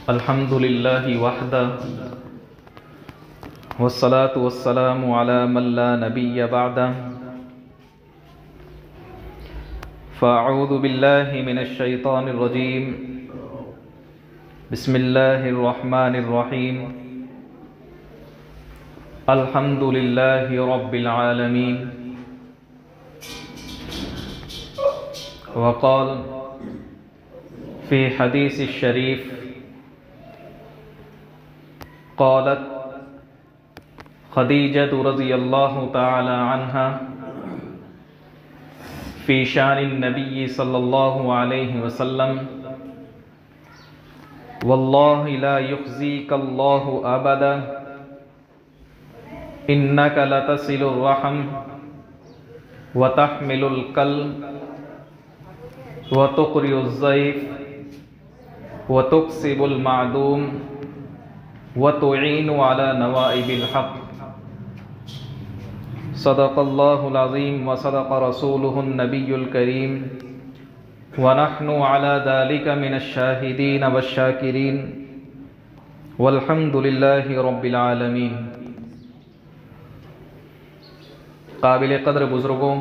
अल्हम्दुलिल्लाहि वहदा वस्सलातु वस्सलामु अला मन ला नबिय्य बअदा फ़अऊज़ु बिल्लाहि मिनश शैतानिर रजीम बिस्मिल्लाहिर रहमानिर रहीम अल्हम्दुलिल्लाहि रब्बिल आलमीन वक़ाल फ़ी हदीसिश शरीफ क़ालत खदीजतु रज़ियल्लाहु तआला अन्हा फ़ी शानिन नबी सल्लल्लाहु अलैहि वसल्लम वल्लाहि ला युख़ज़ीकल्लाहु अबदा इन्नका लतसिलुर रहम व तहमिलुल कल्ब व तुक़रियुज़ ज़ैफ़ व तुक्सिबुल मादूम व तुईनु अला नवाइबिल हक़। सदक़ल्लाहुल अज़ीम व सदक़ रसूलुहुन नबियुल करीम व नहनु अला ज़ालिका मिनश शाहिदीन वश्शाकिरीन वल्हम्दुलिल्लाहि रब्बिल आलमीन। काबिल क़द्र बुज़ुर्गों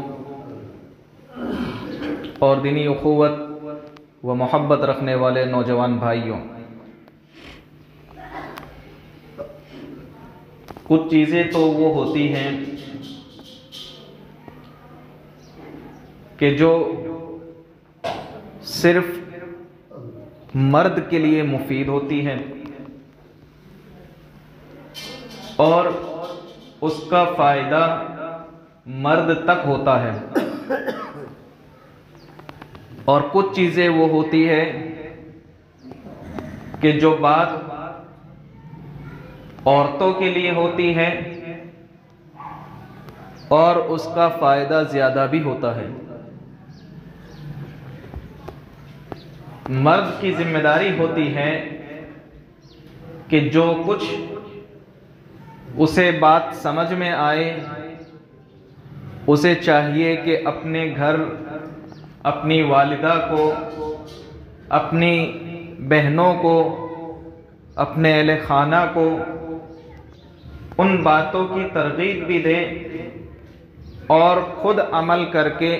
और दीनी उख़ुवत व मोहब्बत रखने वाले नौजवान भाइयों, कुछ चीज़ें तो वो होती हैं कि जो सिर्फ मर्द के लिए मुफीद होती हैं और उसका फ़ायदा मर्द तक होता है, और कुछ चीज़ें वो होती है कि जो बात औरतों के लिए होती है और उसका फ़ायदा ज़्यादा भी होता है। मर्द की जिम्मेदारी होती है कि जो कुछ उसे बात समझ में आए उसे चाहिए कि अपने घर, अपनी वालिदा को, अपनी बहनों को, अपने अहले खाना को उन बातों की तरगीब भी दे और ख़ुद अमल करके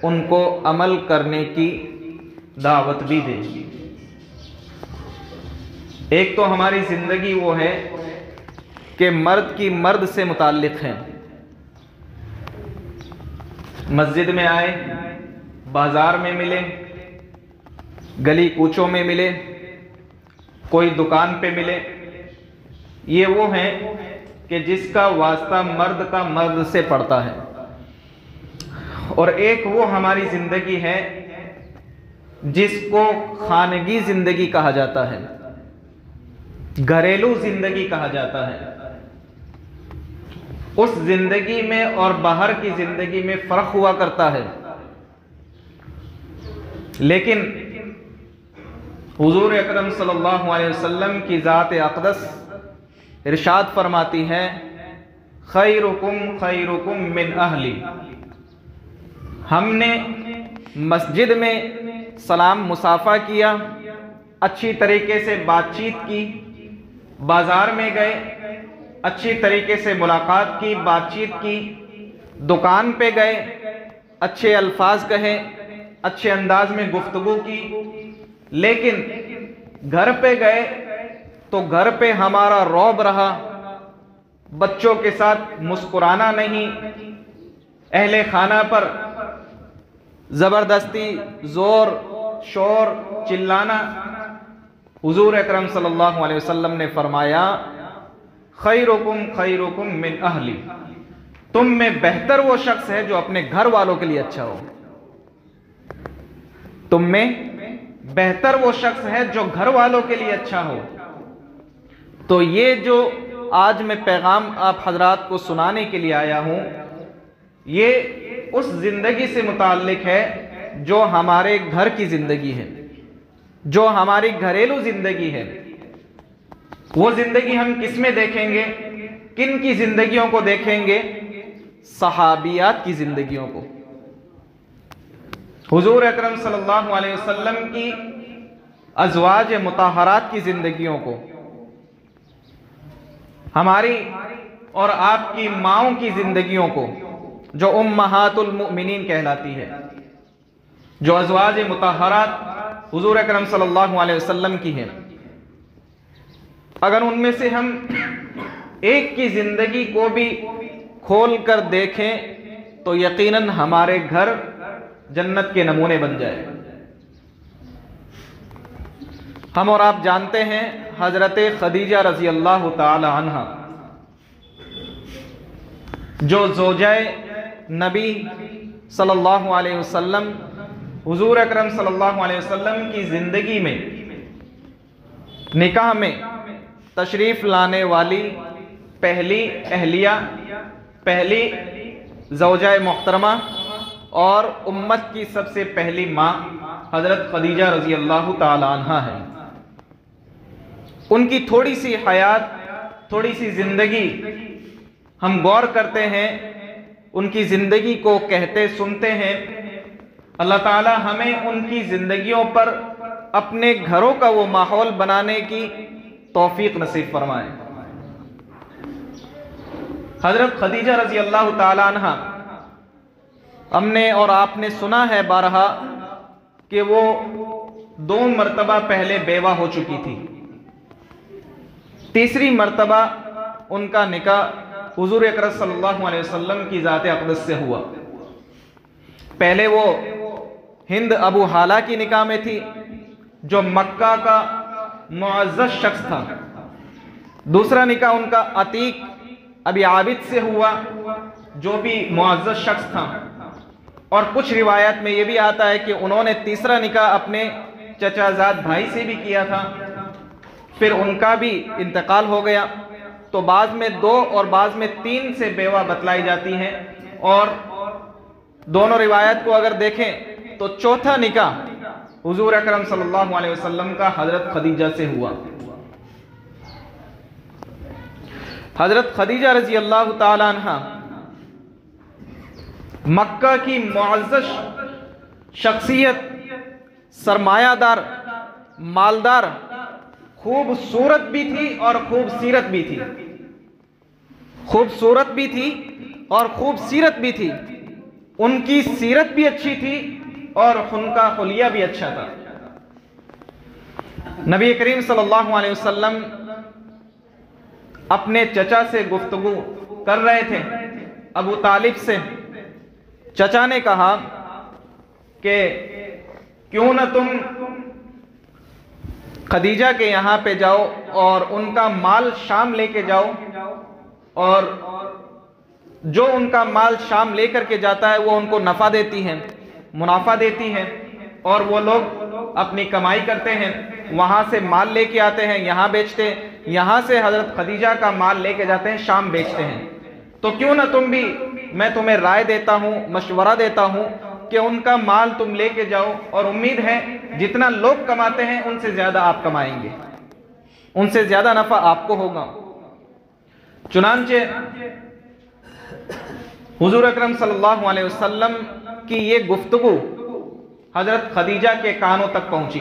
उनको अमल करने की दावत भी दे। एक तो हमारी ज़िंदगी वो है कि मर्द की मर्द से मुताल्लिक़ है। मस्जिद में आए, बाज़ार में मिले, गली कूचों में मिले, कोई दुकान पे मिले, ये वो हैं कि जिसका वास्ता मर्द का मर्द से पड़ता है। और एक वो हमारी ज़िंदगी है जिसको खानगी ज़िंदगी कहा जाता है, घरेलू ज़िंदगी कहा जाता है। उस ज़िंदगी में और बाहर की ज़िंदगी में फ़र्क हुआ करता है, लेकिन हुज़ूर अकरम सल्लल्लाहु अलैहि वसल्लम की ज़ात अक़दस इरशाद फरमाती है, खैरुकुम खैरुकुम मिन अहली। हमने मस्जिद में सलाम मुसाफ़ा किया, अच्छी तरीके से बातचीत की, बाज़ार में गए, अच्छी तरीके से मुलाकात की, बातचीत की, दुकान पे गए, अच्छे अल्फाज कहे, अच्छे अंदाज में गुफ्तगू की, लेकिन घर पे गए तो घर पे हमारा रौब रहा, बच्चों के साथ मुस्कुराना नहीं, अहले खाना पर ज़बरदस्ती ज़ोर शोर चिल्लाना। हुज़ूर अकरम सल्लल्लाहु अलैहि वसल्लम ने फरमाया, खैरुकुम खैरुकुम मिन अहली। तुम में बेहतर वो शख्स है जो अपने घर वालों के लिए अच्छा हो। तुम में बेहतर वो शख्स है जो घर वालों के लिए अच्छा हो। तो ये जो आज मैं पैगाम आप हजरात को सुनाने के लिए आया हूँ, ये उस ज़िंदगी से मुताल्लिक है जो हमारे घर की ज़िंदगी है, जो हमारी घरेलू ज़िंदगी है। वो ज़िंदगी हम किस में देखेंगे, किन की ज़िंदगियों को देखेंगे? सहाबियात की ज़िंदगियों को। हुजूर अकरम सल्लल्लाहु अलैहि वसल्लम की अज़वाज मुताहरात की ज़िंदगियों को, हमारी और आपकी माओं की ज़िंदगियों को, जो उम्महातुल मुमिनीन कहलाती है, जो अज़वाज मुताहरात हुज़ूर अकरम सल्लल्लाहु अलैहि वसल्लम की हैं, अगर उनमें से हम एक की ज़िंदगी को भी खोल कर देखें तो यकीनन हमारे घर जन्नत के नमूने बन जाए। हम और आप जानते हैं हज़रत खदीजा रज़ी अल्लाह ताला अन्हा, जो ज़ौजाए नबी सल्लल्लाहु अलैहि वसल्लम हुज़ूर अकरम सल्लल्लाहु अलैहि वसल्लम की ज़िंदगी में निकाह में तशरीफ़ लाने वाली पहली अहलिया, पहली ज़ौजाए मोहतरमा और उम्मत की सबसे पहली माँ हज़रत खदीजा रज़ी अल्लाह ताला अन्हा है। उनकी थोड़ी सी हयात, थोड़ी सी ज़िंदगी हम गौर करते हैं, उनकी ज़िंदगी को कहते सुनते हैं। अल्लाह ताला हमें उनकी ज़िंदगियों पर अपने घरों का वो माहौल बनाने की तौफीक नसीब फरमाए। हज़रत खदीजा रज़ी अल्लाह ताला अन्हा, हमने और आपने सुना है बारहा कि वो 2 मरतबा पहले बेवा हो चुकी थी। तीसरी मरतबा उनका निकाह हुज़ूर अकरम सल्लल्लाहु अलैहि वसल्लम की ज़ात अक़दस से हुआ। पहले वो हिंद अबू हाला की निकाह में थी, जो मक्का का मुअज़्ज़ज़ शख्स था। दूसरा निकाह उनका अतीक अबी आबिद से हुआ, जो भी मुअज़्ज़ज़ शख्स था। और कुछ रिवायत में ये भी आता है कि उन्होंने तीसरा निकाह अपने चचाजाद भाई से भी किया था, फिर उनका भी इंतकाल हो गया। तो बाद में 2 और बाद में 3 से बेवा बतलाई जाती हैं। और दोनों रिवायत को अगर देखें तो चौथा निकाह हुज़ूर अकरम सल्लल्लाहु अलैहि वसल्लम का हज़रत खदीजा से हुआ। हज़रत खदीजा रज़ी अल्लाह ताला अन्हा मक्का की मुअज़्ज़ज़ शख्सियत, सरमायादार, मालदार, खूबसूरत भी थी और खूबसीरत भी थी। खूबसूरत भी थी और खूबसीरत भी थी। उनकी सीरत भी अच्छी थी और उनका हुलिया भी अच्छा था। नबी करीम सल्लल्लाहु अलैहि वसल्लम अपने चचा से गुफ्तगू कर रहे थे, अबू तालिब से। चचा ने कहा कि क्यों न तुम खदीजा के यहाँ पे जाओ और उनका माल शाम लेके जाओ, और जो उनका माल शाम लेकर के जाता है वो उनको नफ़ा देती हैं, मुनाफा देती हैं, और वो लोग अपनी कमाई करते हैं, वहाँ से माल लेके आते हैं, यहाँ बेचते हैं, यहाँ से हज़रत खदीजा का माल लेके जाते हैं, शाम बेचते हैं। तो क्यों ना तुम भी, मैं तुम्हें राय देता हूँ, मशवरा देता हूँ कि उनका माल तुम लेके जाओ, और उम्मीद है जितना लोग कमाते हैं उनसे ज़्यादा आप कमाएंगे, उनसे ज़्यादा नफ़ा आपको होगा। चुनांचे हुज़ूर अकरम सल्लल्लाहु अलैहि वसल्लम की ये गुफ्तगू हज़रत खदीजा के कानों तक पहुंची।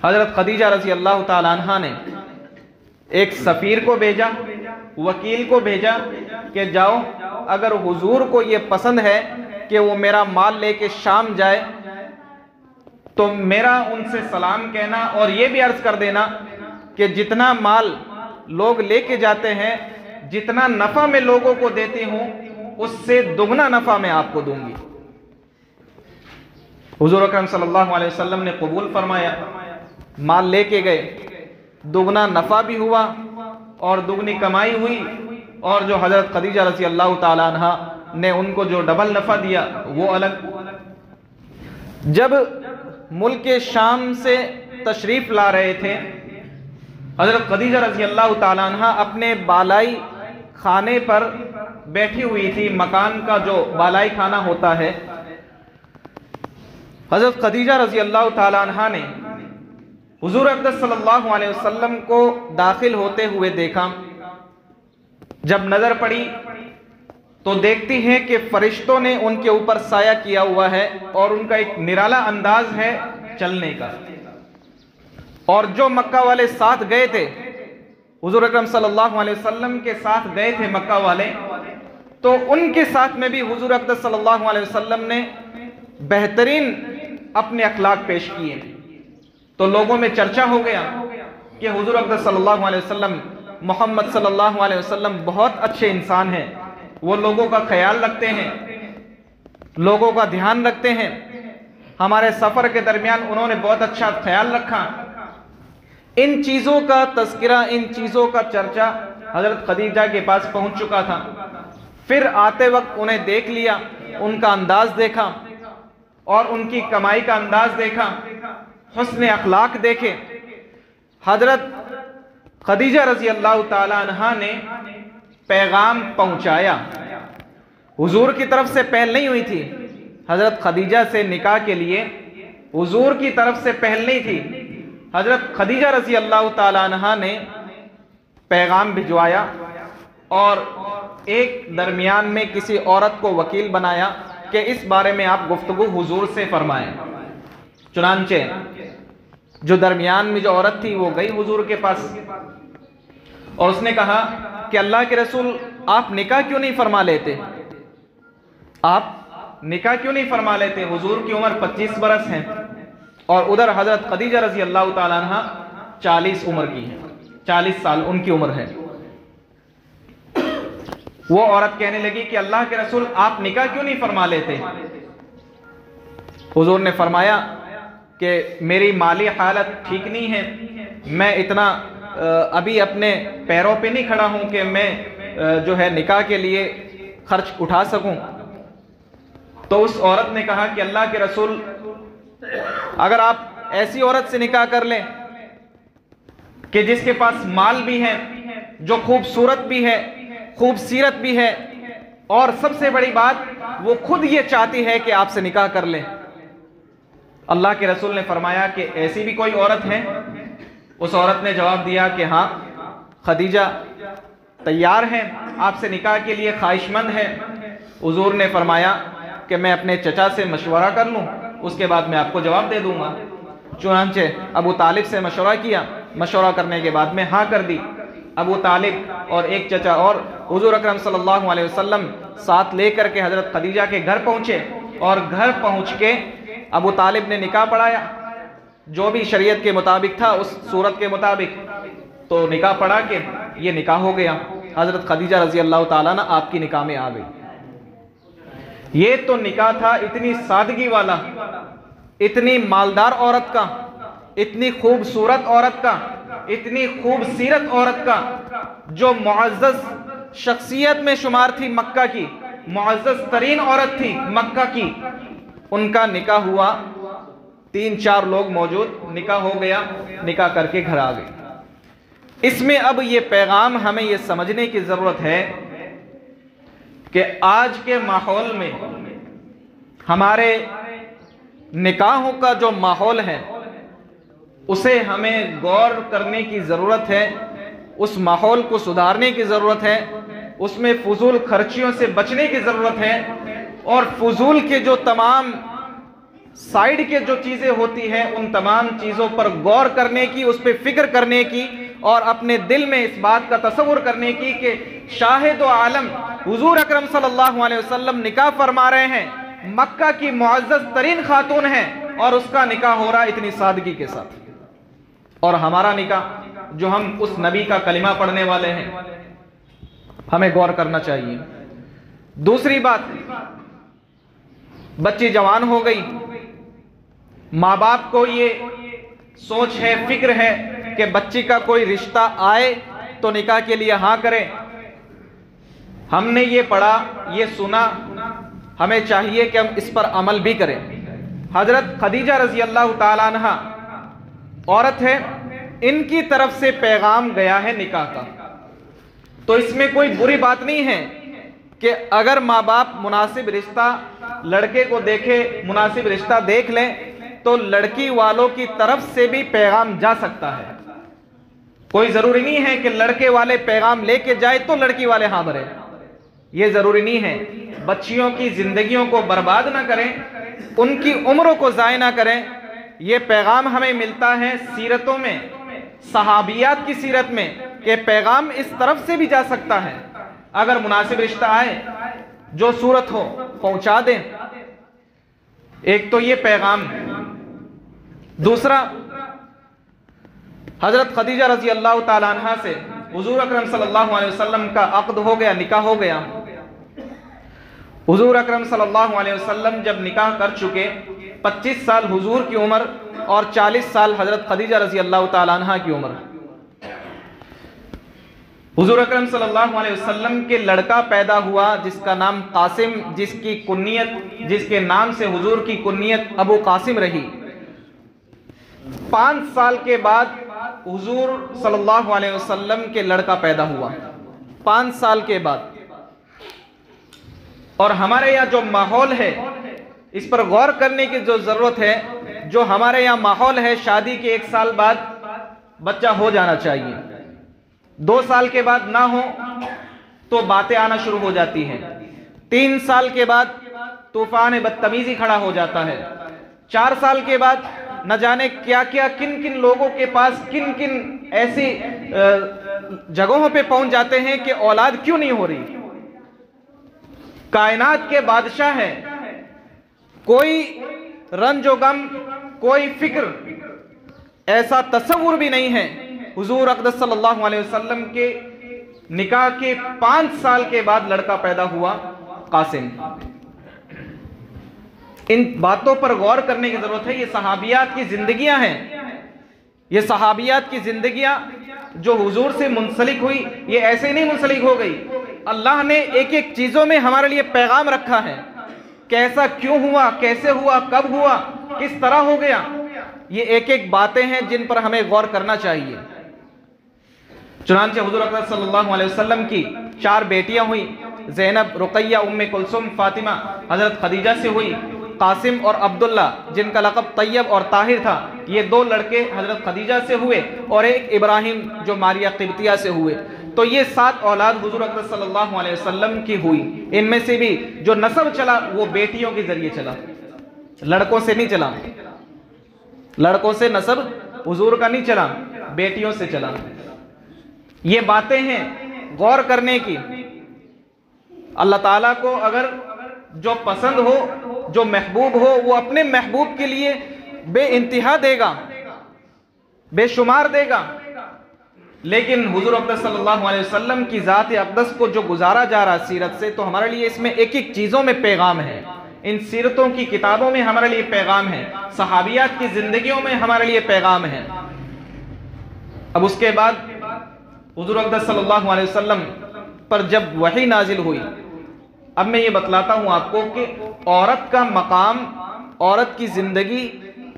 हज़रत खदीजा रज़ी अल्लाह ताला अन्हा ने एक सफ़ीर को भेजा, वकील को भेजा कि जाओ, अगर हुजूर को ये पसंद है कि वो मेरा माल लेके शाम जाए तो मेरा उनसे सलाम कहना, और ये भी अर्ज़ कर देना कि जितना माल लोग लेके जाते हैं, जितना नफ़ा मैं लोगों को देती हूँ उससे दुगना नफ़ा मैं आपको दूंगी। हुजूर अकरम सल्लल्लाहु अलैहि वसल्लम ने कबूल फरमाया, माल लेके गए, दुगना नफ़ा भी हुआ और दुगनी कमाई हुई। और जो हज़रत खदीजा रज़ी अल्लाह ताला अन्हा ने उनको जो डबल नफ़ा दिया वो अलग। जब मुल्क शाम से तशरीफ़ ला रहे थे, हज़रत खदीजा रज़ी अल्लाह ताला अन्हा अपने बालाई खाने पर बैठी हुई थी। मकान का जो बालाई खाना होता है, हज़रत खदीजा रज़ी अल्लाह ताला अन्हा ने हुज़ूर अक़दस सल्लल्लाहु अलैहि वसल्लम को दाखिल होते हुए देखा। जब नज़र पड़ी तो देखती हैं कि फरिश्तों ने उनके ऊपर साया किया हुआ है और उनका एक निराला अंदाज है चलने का। और जो मक्का वाले साथ गए थे, हुजूर अकरम सल्लल्लाहु अलैहि वसल्लम के साथ गए थे मक्का वाले, तो उनके साथ में भी हुजूर अकरम सल्लल्लाहु अलैहि वसल्लम ने बेहतरीन अपने अखलाक पेश किए। तो लोगों में चर्चा हो गया कि हुजूर अकरम सल्लल्लाहु अलैहि वसल्लम, मोहम्मद सल्लल्लाहु अलैहि वसल्लम बहुत अच्छे इंसान हैं, वो लोगों का ख्याल रखते हैं, लोगों का ध्यान रखते हैं। हमारे सफ़र के दरमियान उन्होंने बहुत अच्छा ख्याल रखा। इन चीज़ों का तज़किरा, इन चीज़ों का चर्चा हज़रत खदीजा के पास पहुंच चुका था। फिर आते वक्त उन्हें देख लिया, उनका अंदाज देखा और उनकी कमाई का अंदाज देखा, हुस्न अखलाक देखे। हज़रत खदीजा रज़ी अल्लाह ताला अन्हा ने पैगाम पहुंचाया। हुजूर की तरफ से पहल नहीं हुई थी, हज़रत खदीजा से निकाह के लिए हुजूर की तरफ से पहल नहीं थी। हज़रत खदीजा रज़ी अल्लाह ताला अन्हा ने पैगाम भिजवाया और एक दरमियान में किसी औरत को वकील बनाया कि इस बारे में आप गुफ्तगू हुजूर से फरमाएं। चुनांचे जो दरमियान में जो औरत थी वो गई हुजूर के पास और उसने कहा कि अल्लाह के रसूल, आप निकाह क्यों नहीं फरमा लेते, आप निकाह क्यों नहीं फरमा लेते। हुजूर की उम्र 25 बरस है और उधर हज़रत खदीजा रज़ी अल्लाह ताला अन्हा 40 उम्र की है, 40 साल उनकी उम्र है। वो औरत कहने लगी कि अल्लाह के रसूल, आप निकाह क्यों नहीं फरमा लेते। हुजूर ने फरमाया कि मेरी माली हालत ठीक नहीं है, मैं इतना अभी अपने पैरों पे नहीं खड़ा हूं कि मैं जो है निकाह के लिए खर्च उठा सकूं। तो उस औरत ने कहा कि अल्लाह के रसूल, अगर आप ऐसी औरत से निकाह कर लें कि जिसके पास माल भी है, जो खूबसूरत भी है, खूबसीरत भी है, और सबसे बड़ी बात वो खुद ये चाहती है कि आपसे निकाह कर ले। अल्लाह के रसूल ने फरमाया कि ऐसी भी कोई औरत है। उस औरत ने जवाब दिया कि हाँ, खदीजा तैयार है, आपसे निकाह के लिए ख्वाहिशमंद है। हुजूर ने फरमाया कि मैं अपने चचा से मशवरा कर लूँ, उसके बाद मैं आपको जवाब दे दूँगा। चुनांचे अबू तालिब से मशवरा किया, मशवरा करने के बाद में हाँ कर दी। अबू तालिब और एक चचा और हुजूर अकरम सल्लल्लाहु अलैहि वसल्लम साथ लेकर के हज़रत खदीजा के घर पहुँचे और घर पहुँच के अबू तालिब ने निकाह पढ़ाया, जो भी शरीयत के मुताबिक था, उस सूरत के मुताबिक। तो निकाह पढ़ा के ये निकाह हो गया। हज़रत खदीजा रज़ी अल्लाह ताला अन्हा आपकी निकाह में आ गई। ये तो निकाह था इतनी सादगी वाला, इतनी मालदार औरत का, इतनी खूबसूरत औरत का, इतनी खूबसीरत औरत का, जो मुअज़्ज़ज़ शख्सियत में शुमार थी, मक्का की मुअज़्ज़ज़ तरीन औरत थी मक्का की। उनका निकाह हुआ, 3-4 लोग मौजूद, निकाह हो गया, निकाह करके घर आ गए। इसमें अब ये पैगाम हमें ये समझने की ज़रूरत है कि आज के माहौल में हमारे निकाहों का जो माहौल है उसे हमें गौर करने की ज़रूरत है, उस माहौल को सुधारने की ज़रूरत है, उसमें फजूल खर्चियों से बचने की ज़रूरत है और फजूल के जो तमाम साइड के जो चीज़ें होती हैं उन तमाम चीज़ों पर गौर करने की, उस पर फिक्र करने की और अपने दिल में इस बात का तसव्वुर करने की कि शाहिद व आलम हुजूर अकरम सल्लल्लाहु अलैहि वसल्लम निकाह फरमा रहे हैं, मक्का की मुअज़्ज़ज़ तरीन खातून है और उसका निकाह हो रहा इतनी सादगी के साथ। और हमारा निकाह जो हम उस नबी का कलिमा पढ़ने वाले हैं, हमें गौर करना चाहिए। दूसरी बात, बच्ची जवान हो गई, माँ बाप को ये सोच है, फिक्र है कि बच्ची का कोई रिश्ता आए तो निकाह के लिए हाँ करें। हमने ये पढ़ा, ये सुना, हमें चाहिए कि हम इस पर अमल भी करें। हजरत खदीजा रजी अल्लाह ताला अन्हा औरत है, इनकी तरफ से पैगाम गया है निकाह का, तो इसमें कोई बुरी बात नहीं है कि अगर माँ बाप मुनासिब रिश्ता लड़के को देखे, मुनासिब रिश्ता देख लें तो लड़की वालों की तरफ से भी पैगाम जा सकता है। कोई ज़रूरी नहीं है कि लड़के वाले पैगाम लेके जाए तो लड़की वाले हाँ भरे, ये ज़रूरी नहीं है। बच्चियों की ज़िंदगियों को बर्बाद ना करें, उनकी उम्रों को ज़ाय ना करें, ये पैगाम हमें मिलता है सीरतों में, सहाबियात की सीरत में, कि पैगाम इस तरफ से भी जा सकता है। अगर मुनासिब रिश्ता आए, जो सूरत हो, पहुंचा दें। एक तो ये पैगाम। दूसरा, हजरत खदीजा रजी अल्लाह ताला अन्हा से हुजूर अकरम सल्लल्लाहु अलैहि वसल्लम का अक़्द हो गया, निकाह हो गया। हुजूर अकरम सल्लल्लाहु अलैहि वसल्लम जब निकाह कर चुके, 25 साल हुजूर की उम्र और 40 साल हजरत खदीजा रजी अल्लाह ताला अन्हा की उम्र। हुजूर अकरम सल्लल्लाहु अलैहि वसल्लम के लड़का पैदा हुआ जिसका नाम कासिम, जिसकी कुन्नियत, जिसके नाम से हुजूर की कुन्नियत अबू कासिम रही। 5 साल के बाद हुजूर सल्लल्लाहु अलैहि वसल्लम के लड़का पैदा हुआ, 5 साल के बाद। और हमारे यहाँ जो माहौल है, इस पर गौर करने की जो जरूरत है। जो हमारे यहाँ माहौल है, शादी के 1 साल बाद बच्चा हो जाना चाहिए, 2 साल के बाद ना हो तो बातें आना शुरू हो जाती हैं, 3 साल के बाद तूफान बदतमीजी खड़ा हो जाता है, 4 साल के बाद न जाने क्या क्या, किन किन लोगों के पास किन किन ऐसी जगहों पे पहुंच जाते हैं कि औलाद क्यों नहीं हो रही। कायनात के बादशाह है, कोई रंजो गम, कोई फिक्र, ऐसा तस्वुर भी नहीं है। हुजूर अक़दस सल्लल्लाहु अलैहि वसल्लम के निकाह के 5 साल के बाद लड़का पैदा हुआ, कासिम। इन बातों पर गौर करने की जरूरत है। ये सहाबियात की जिंदगियां हैं, ये सहाबियात की जिंदगियां जो हुजूर से मुंसलिक हुई, ये ऐसे नहीं मुंसलिक हो गई। अल्लाह ने एक एक चीजों में हमारे लिए पैगाम रखा है, कैसा क्यों हुआ, कैसे हुआ, कब हुआ, किस तरह हो गया। ये एक एक बातें हैं जिन पर हमें गौर करना चाहिए। चुनांचे हुजूर अकरम सल्लल्लाहु अलैहि वसल्लम की 4 बेटियां हुई, ज़ैनब, रुक़ैया, उम्मे कुलसुम, फातिमा। हजरत खदीजा से हुई कासिम और अब्दुल्ला, जिनका लक़ब तैयब और ताहिर था। ये 2 लड़के हजरत खदीजा से हुए और एक इब्राहिम जो मारिया क़िब्तिया से हुए। तो ये 7 औलाद हुजूर अकरम सल्लल्लाहु अलैहि वसल्लम की हुई। इनमें से भी जो नस्ब चला वो बेटियों के जरिए चला, लड़कों से नहीं चला। लड़कों से नस्ब हुजूर का नहीं चला, बेटियों से चला। ये बातें हैं गौर करने की। अल्लाह ताला को अगर जो पसंद हो, जो महबूब हो, वो अपने महबूब के लिए बेइंतहा देगा, बेशुमार देगा। लेकिन हुजूर अक़दस सल्लल्लाहु अलैहि वसल्लम की ज़ात अक़दस को जो गुजारा जा रहा सीरत से, तो हमारे लिए इसमें एक एक चीज़ों में पैगाम है। इन सीरतों की किताबों में हमारे लिए पैगाम है, सहाबियात की ज़िंदगियों में हमारे लिए पैगाम है। अब उसके बाद हुजूर अक़दस सल्लल्लाहु अलैहि वसल्लम पर जब वही नाजिल हुई, अब मैं ये बतलाता हूँ आपको कि औरत का मकाम, औरत की ज़िंदगी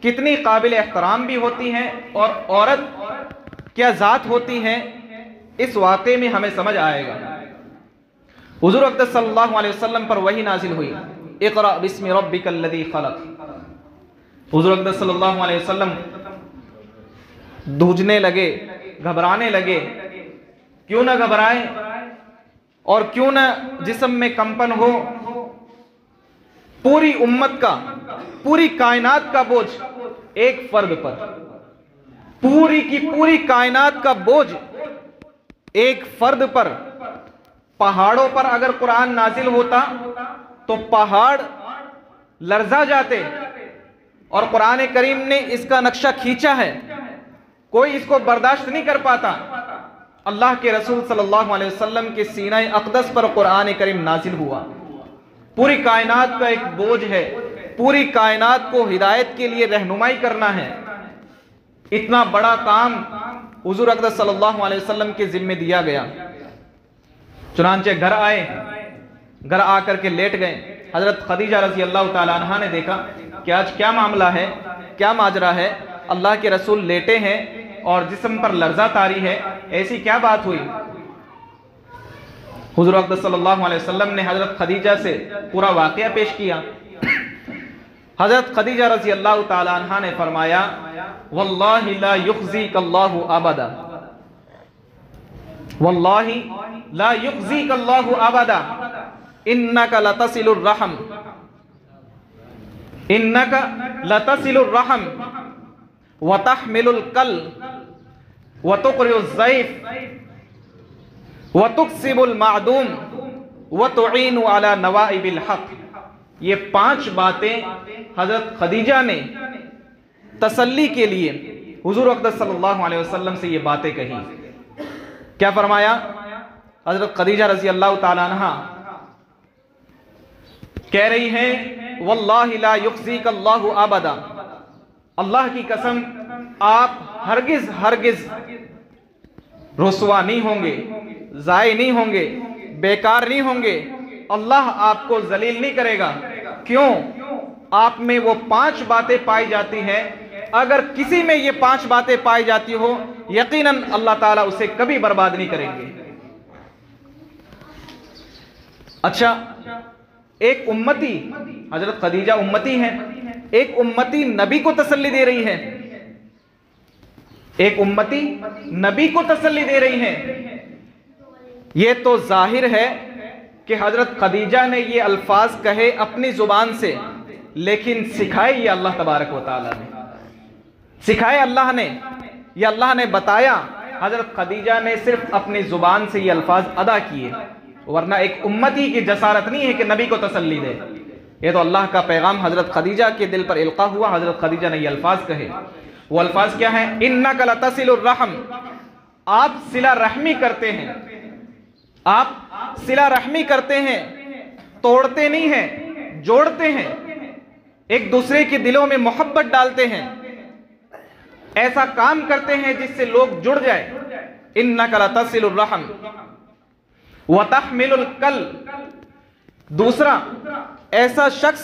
कितनी काबिल एहतराम भी होती है और औरत क्या ज़ात होती है, इस वाक़े में हमें समझ आएगा। हुजूर अक़दस सल्लल्लाहु अलैहि वसल्लम पर वही नाजिल हुई, इक़रा बिस्मि रब्बिकल लज़ी ख़लक़। हुजूर अक़दस सल्लल्लाहु अलैहि वसल्लम धूजने लगे, घबराने लगे। क्यों ना घबराए और क्यों ना जिस्म में कंपन हो। पूरी उम्मत का, पूरी कायनात का बोझ एक फर्द पर, पूरी की पूरी कायनात का बोझ एक फर्द पर। पहाड़ों पर अगर कुरान नाजिल होता तो पहाड़ लर्जा जाते, और कुरान करीम ने इसका नक्शा खींचा है, कोई इसको बर्दाश्त नहीं कर पाता। अल्लाह के रसूल सल्लल्लाहु अलैहि वसल्लम के सीना अक़दस पर कुरान करीम नाजिल हुआ। पूरी कायनात का एक बोझ है, पूरी कायनात को हिदायत के लिए रहनुमाई करना है। इतना बड़ा काम हुजूर अक़दस सल्लल्लाहु अलैहि वसल्लम के जिम्मे दिया गया। चुनांचे घर आए, घर आकर के लेट गए। हजरत खदीजा रज़ी अल्लाह ताला अन्हा ने देखा कि आज क्या मामला है, क्या माजरा है। अल्लाह के रसूल लेटे हैं और जिस्म पर लर्जा तारी है, ऐसी क्या बात हुई। हुजूर अक़दस सल्लल्लाहु अलैहि वसल्लम ने हजरत खदीजा से पूरा वाक़या पेश किया। हजरत खदीजा रज़ी अल्लाह ताला अन्हा ने फरमाया, वल्लाहि ला युख़ज़ीकल्लाहु अबदा, वल्लाहि ला युख़ज़ीकल्लाहु अबदा, इन्नका लतसिलुर रहम, इन्नका लतसिलुर रहम। व तहमिलुल कल व तुक़रिउज़ ज़ईफ़ व तुक्सिबुल मादूम व तुईनु अला नवाइबिल हक़। ये 5 बातें हज़रत खदीजा ने तसल्ली के लिए हुज़ूर अक़दस सल्लल्लाहु अलैहि वसल्लम से ये बातें कही। क्या फरमाया? हज़रत खदीजा रज़ी अल्लाह ताला अन्हा कह रही हैं, वल्लाहि ला युख़ज़ीक अल्लाहु अबदा, अल्लाह की कसम आप हरगिज हरगिज रुसवा नहीं होंगे, ज़ाय नहीं होंगे, बेकार नहीं होंगे, अल्लाह आपको जलील नहीं करेगा। क्यों? आप में वो 5 बातें पाई जाती हैं, अगर किसी में ये 5 बातें पाई जाती हो यकीनन अल्लाह ताला उसे कभी बर्बाद नहीं करेंगे। अच्छा, एक उम्मती, हजरत खदीजा उम्मती हैं, एक उम्मती नबी को तसल्ली दे रही है, एक उम्मती नबी को तसल्ली दे रही है। यह तो जाहिर है कि हजरत खदीजा ने ये अल्फाज कहे अपनी जुबान से, लेकिन सिखाए ये अल्लाह तबारक व तआला ने, सिखाए अल्लाह ने, ये अल्लाह ने बताया। हजरत खदीजा ने सिर्फ अपनी जुबान से ये अल्फाज अदा किए, वरना एक उम्मती की जसारत नहीं है कि नबी को तसल्ली दे। ये तो अल्लाह का पैगाम हजरत खदीजा के दिल पर इल्का हुआ, हजरत खदीजा ने ये अल्फाज कहे। वो अल्फाज क्या है? इन्नका लतसिलुर रहम, आप सिला रहमी करते हैं, आप सिला रहमी करते हैं, तोड़ते नहीं हैं, जोड़ते हैं, एक दूसरे के दिलों में मोहब्बत डालते हैं, ऐसा काम करते हैं जिससे लोग जुड़ जाए। इन्नका लतसिलुर रहम व तहमिलुल कल, दूसरा ऐसा शख्स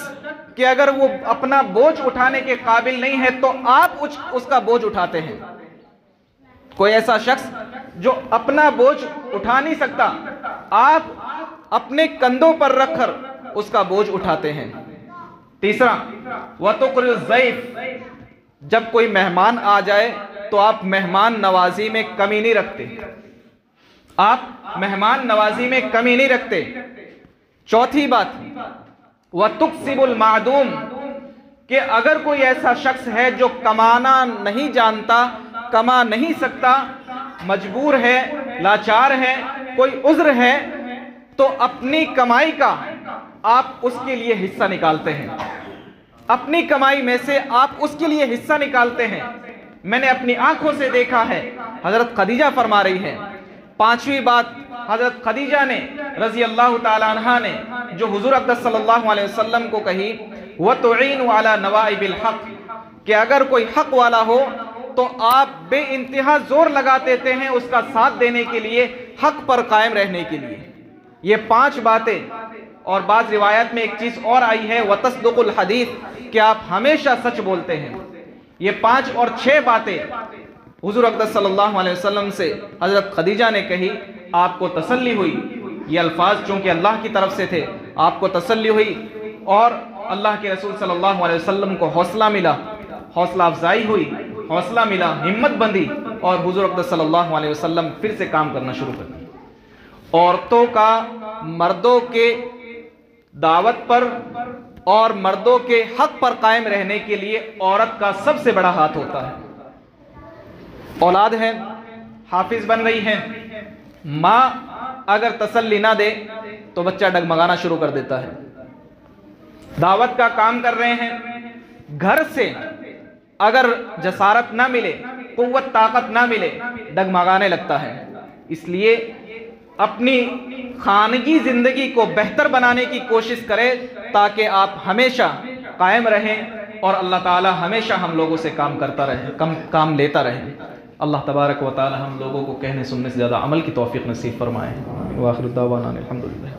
कि अगर वो अपना बोझ उठाने के काबिल नहीं है तो आप उसका बोझ उठाते हैं। कोई ऐसा शख्स जो अपना बोझ उठा नहीं सकता, आप अपने कंधों पर रखकर उसका बोझ उठाते हैं। तीसरा, व तुक़रिउज़ ज़ईफ़, जब कोई मेहमान आ जाए तो आप मेहमान नवाजी में कमी नहीं रखते, आप मेहमान नवाजी में कमी नहीं रखते। चौथी बात, व तुक्सिबुल मादूम, कि अगर कोई ऐसा शख्स है जो कमाना नहीं जानता, कमा नहीं सकता, मजबूर है, लाचार है, कोई उज़्र है, तो अपनी कमाई का आप उसके लिए हिस्सा निकालते हैं, अपनी कमाई में से आप उसके लिए हिस्सा निकालते हैं। मैंने अपनी आंखों से देखा है, हजरत खदीजा फरमा रही है। पांचवी बात, हजरत खदीजा ने रजी अल्लाह ताला अन्हा ने जो हुजूर अक़दस सल्लल्लाहु अलैहि वसल्लम को कही, व तुईनु अला नवाइबिल हक़, कि अगर कोई हक वाला हो तो आप बेइंतहा जोर लगा देते हैं उसका साथ देने के लिए, हक पर कायम रहने के लिए। ये 5 बातें, और बाज़ रिवायत में एक चीज़ और आई है, व तस्दुकुल हदीस, कि आप हमेशा सच बोलते हैं। ये 5 और 6 बातें हुजूर अक़दस सल्लल्लाहु अलैहि वसल्लम से हज़रत खदीजा ने कही, आपको तसल्ली हुई। ये अल्फाज चूँकि अल्लाह की तरफ से थे, आपको तसल्ली हुई और अल्लाह के रसूल सल्लल्लाहु अलैहि वसल्लम को हौसला मिला, हौसला अफजाई हुई, हौसला मिला, हिम्मत बंधी, और हुजूर अक़दस सल्लल्लाहु अलैहि वसल्लम फिर से काम करना शुरू कर दिया। औरतों का मर्दों के दावत पर और मर्दों के हक पर कायम रहने के लिए औरत का सबसे बड़ा हाथ होता है। औलाद है, हाफिज बन रही है, माँ अगर तसल्ली ना दे तो बच्चा डगमगाना शुरू कर देता है। दावत का काम कर रहे हैं, घर से अगर जसारत ना मिले, कुव्वत ताकत ना मिले, डगमगाने लगता है। इसलिए अपनी खानगी जिंदगी को बेहतर बनाने की कोशिश करें ताकि आप हमेशा कायम रहें और अल्लाह ताला हमेशा हम लोगों से काम करता रहे, काम लेता रहे। अल्लाह तबारक व तआला हम लोगों को कहने सुनने से ज़्यादा अमल की तौफीक नसीब फरमाए। व आखिर दावाना अनिल हम्दुलिल्लाह।